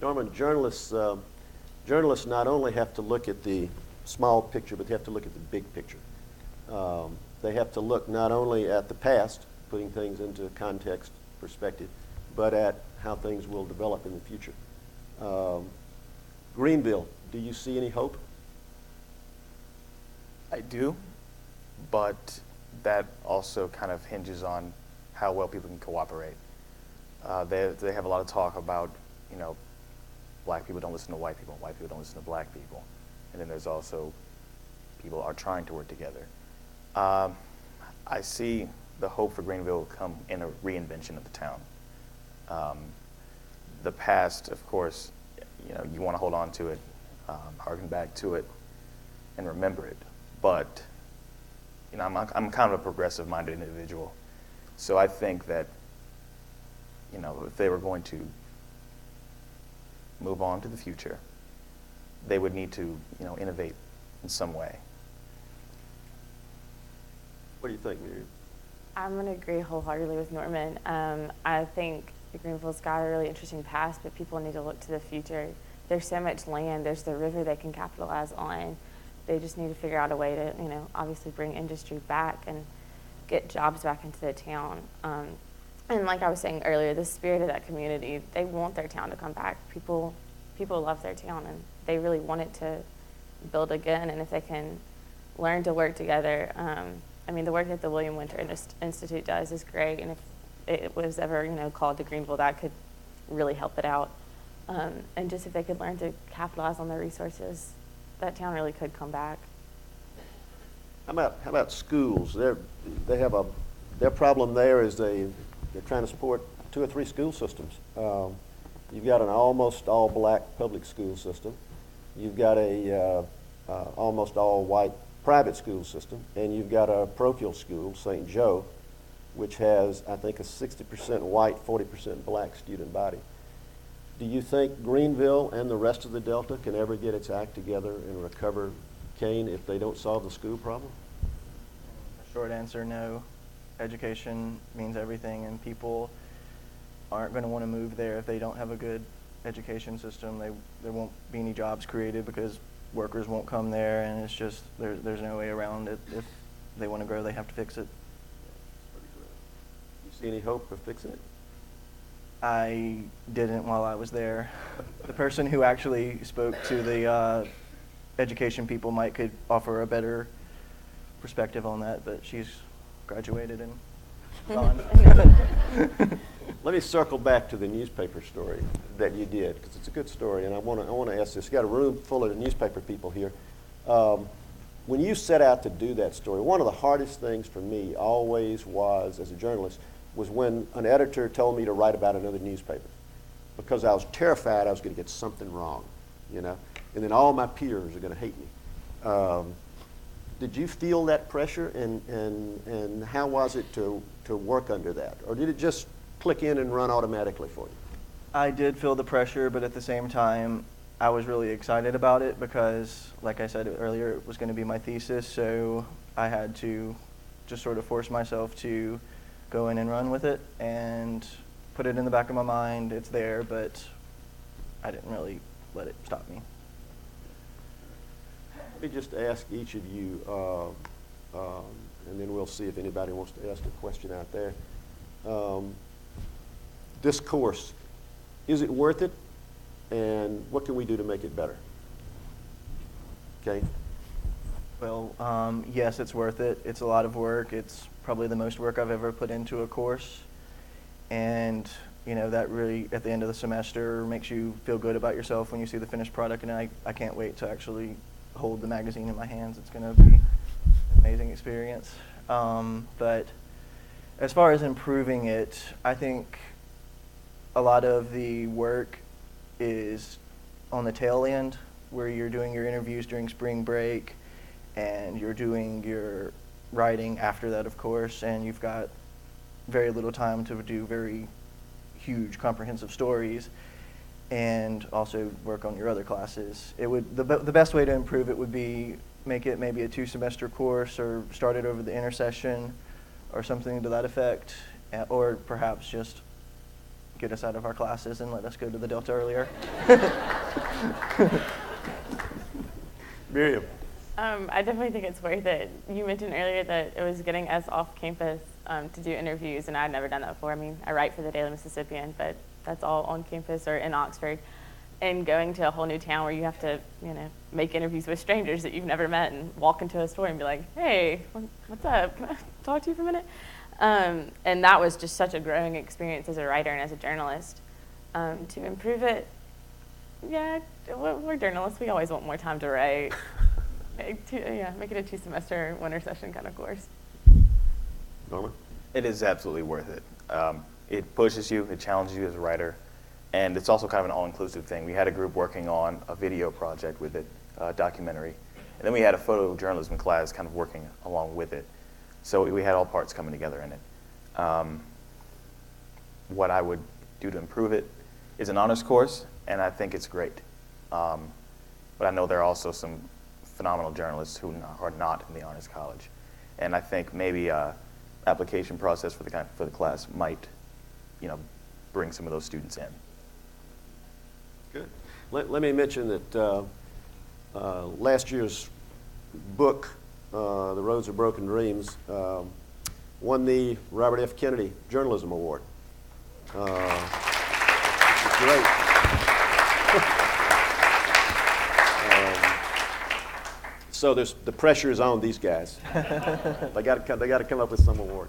Norman, journalists not only have to look at the small picture, but they have to look at the big picture. They have to look not only at the past, putting things into context, perspective, but at how things will develop in the future. Greenville, do you see any hope? I do, but that also kind of hinges on how well people can cooperate. They have a lot of talk about, black people don't listen to white people, white people don't listen to black people. And then there's also people are trying to work together. I see the hope for Greenville come in a reinvention of the town. The past, of course, you want to hold on to it, harken back to it, and remember it. But, I'm kind of a progressive-minded individual. So I think that, if they were going to move on to the future, they would need to, innovate in some way. What do you think, Miriam? I'm going to agree wholeheartedly with Norman. I think Greenville's got a really interesting past, but people need to look to the future. There's so much land. There's the river they can capitalize on. They just need to figure out a way to, obviously bring industry back and get jobs back into the town. And like I was saying earlier, the spirit of that community, they want their town to come back. People love their town, and they really want it to build again. And if they can learn to work together, the work that the William Winter Institute does is great. And if it was ever, called to Greenville, that could really help it out. And just if they could learn to capitalize on their resources, that town really could come back. How about schools? Their problem there is they're trying to support 2 or 3 school systems. You've got an almost all black public school system. You've got a almost all white private school system, and you've got a parochial school, St. Joe, which has, I think, a 60% white, 40% black student body. Do you think Greenville and the rest of the Delta can ever get its act together and recover Kane if they don't solve the school problem? Short answer, no. Education means everything, and people aren't going to want to move there if they don't have a good education system. There won't be any jobs created because workers won't come there, and it's just there's no way around it. If they want to grow, they have to fix it. You see any hope of fixing it? I didn't while I was there. The person who actually spoke to the education people could offer a better perspective on that, but she's graduated and gone. Let me circle back to the newspaper story that you did, because it's a good story, and I want to ask this. You got a room full of newspaper people here. When you set out to do that story, one of the hardest things for me always was, as a journalist, was when an editor told me to write about another newspaper, because I was terrified I was going to get something wrong, and then all my peers are going to hate me. Did you feel that pressure, and how was it to work under that, or did it just click in and run automatically for you? I did feel the pressure, but at the same time, I was really excited about it because, like I said earlier, it was going to be my thesis, so I had to just sort of force myself to go in and run with it and put it in the back of my mind. It's there, but I didn't really let it stop me. Let me just ask each of you, and then we'll see if anybody wants to ask a question out there. This course, is it worth it? And what can we do to make it better? Okay. Well, yes, it's worth it. It's a lot of work. It's probably the most work I've ever put into a course. And, that really, at the end of the semester, makes you feel good about yourself when you see the finished product. And I can't wait to actually hold the magazine in my hands. It's going to be an amazing experience. But as far as improving it, I think a lot of the work is on the tail end, where you're doing your interviews during spring break, and you're doing your writing after that, of course, and you've got very little time to do very huge, comprehensive stories, and also work on your other classes. It would the best way to improve it would be make it maybe a 2-semester course, or start it over the intersession, or something to that effect, or perhaps just get us out of our classes and let us go to the Delta earlier. Miriam. I definitely think it's worth it. You mentioned earlier that it was getting us off campus to do interviews, and I'd never done that before. I mean, I write for the Daily Mississippian, but that's all on campus or in Oxford. And going to a whole new town where you have to, make interviews with strangers that you've never met and walk into a store and be like, hey, what's up? Can I talk to you for a minute? And that was just such a growing experience as a writer and as a journalist. To improve it, yeah, we're journalists. We always want more time to write. Make it a 2-semester winter session kind of course. Norman? It is absolutely worth it. It pushes you, it challenges you as a writer, and it's also kind of an all-inclusive thing. We had a group working on a video project with it, a documentary, and then we had a photojournalism class kind of working along with it. So we had all parts coming together in it. What I would do to improve it is an honors course, and I think it's great. But I know there are also some phenomenal journalists who are not in the honors college, and I think maybe application process for the class might, bring some of those students in. Good. Let me mention that last year's book, The Roads of Broken Dreams, won the Robert F. Kennedy Journalism Award. It's great. So the pressure is on these guys. They got to come up with some award.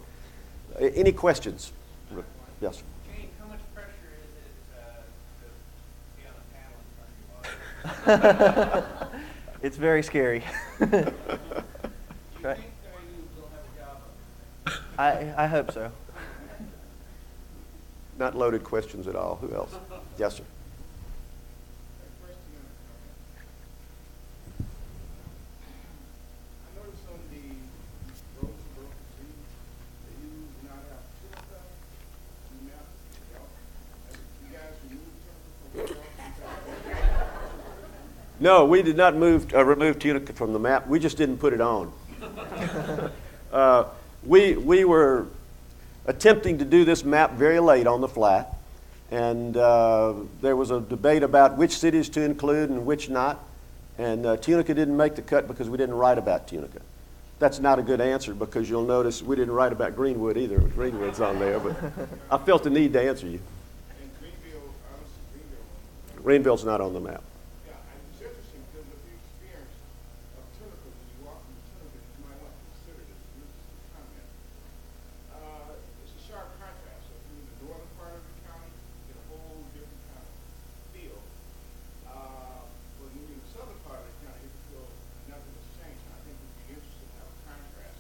Any questions? Yes. Sir. Gene, how much pressure is it to be on a panel in front of you all? It's very scary. Do you Right. think you will have a job? I hope so. Not loaded questions at all. Who else? Yes, sir. I noticed on the roads of broken dreams that you do not have Tunica on the map. You guys removed Tunica from the map? No, we did not remove Tunica from the map. We just didn't put it on. We were attempting to do this map very late on the fly, and there was a debate about which cities to include and which not, and Tunica didn't make the cut because we didn't write about Tunica. That's not a good answer because you'll notice we didn't write about Greenwood either. Greenwood's on there, but I felt the need to answer you. And Greenville, I don't see Greenville on Greenville's not on the map. Yeah, and it's interesting because of the experience of Tunica, when you walk from Tunica, you might want to consider this. This is a comment. It's a sharp contrast. So if you're in the northern part of the county, you get a whole different kind of feel. But when you're in the southern part of the county, you feel nothing has changed. And I think it would be interesting to have a contrast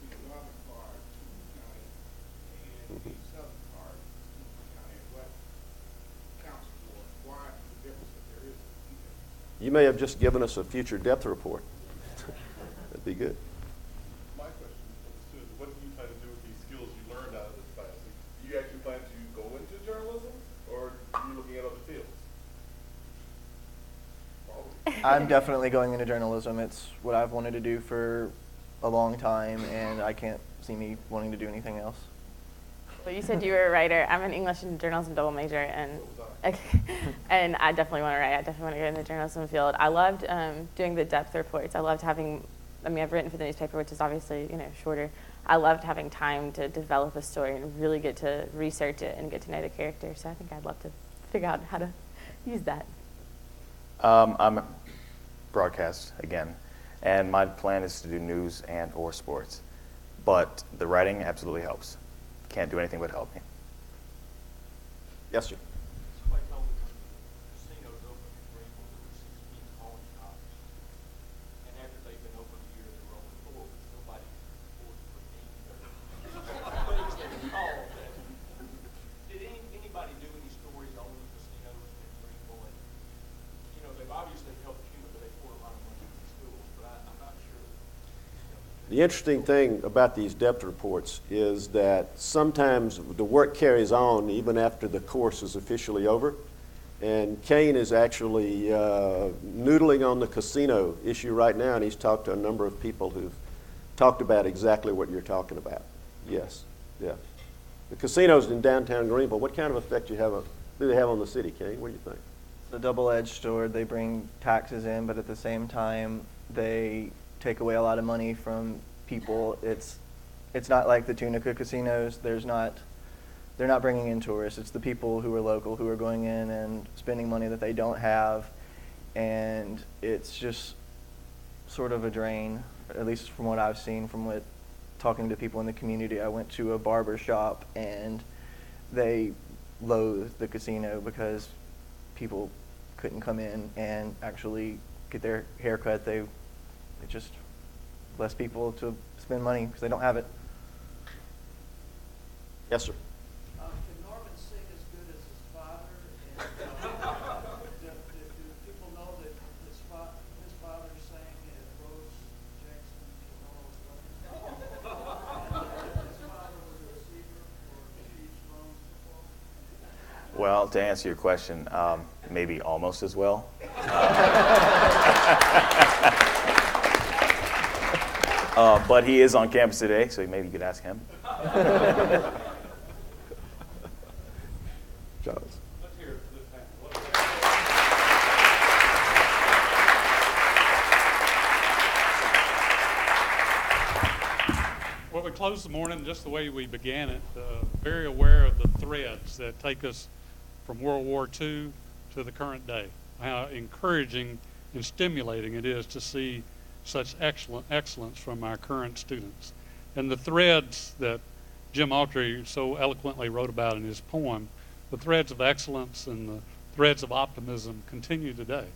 between the northern part of Tunica County and the southern part of Tunica County, and what counts for why the difference that there is. You may have just given us a future depth report. That'd be good. My question is, what do you plan to do with these skills you learned out of this class? Do you actually plan to go into journalism, or are you looking at other fields? I'm definitely going into journalism. It's what I've wanted to do for a long time, and I can't see me wanting to do anything else. Well, you said you were a writer. I'm an English and journalism double major, and and I definitely want to write. I definitely want to go in the journalism field. I loved doing the depth reports. I loved having. I mean, I've written for the newspaper, which is obviously shorter. I loved having time to develop a story and really get to research it and get to know the character. So I think I'd love to figure out how to use that. I'm broadcast again, and my plan is to do news and or sports, but the writing absolutely helps. Can't do anything but help me. Yes, sir. Somebody told me when the casinos opened in Greenville, there were 16 pawn shops. And after they've been open a year, there were only 4, because nobody could afford to put any things they were called. Did anybody do any stories on the casinos in Greenville? And, they've obviously helped you, but they pour a lot of money into schools, but I'm not sure. The interesting thing about these depth reports is that sometimes the work carries on even after the course is officially over. And Kane is actually noodling on the casino issue right now, and he's talked to a number of people who've talked about exactly what you're talking about. Yes, yeah. The casinos in downtown Greenville, what kind of effect do they have on the city, Kenny? What do you think? It's a double-edged sword. They bring taxes in, but at the same time, they take away a lot of money from people. It's not like the Tunica casinos. They're not bringing in tourists. It's the people who are local who are going in and spending money that they don't have, and it's just sort of a drain, at least from what I've seen, talking to people in the community. I went to a barber shop, and they loathed the casino because people couldn't come in and actually get their hair cut. They just less people to spend money because they don't have it. Yes, sir. Can Norman sing as good as his father? And do people know that his father sang at Rose Jackson Memorial? And his father was a receiver for Chiefs Loans football? Well, to answer your question, maybe almost as well. But he is on campus today, so maybe you could ask him. Charles. Let's hear it for this panel. Well, we closed the morning just the way we began it, very aware of the threads that take us from World War II to the current day. How encouraging and stimulating it is to see such excellence from our current students. And the threads that Jim Autry so eloquently wrote about in his poem, the threads of excellence and the threads of optimism continue today.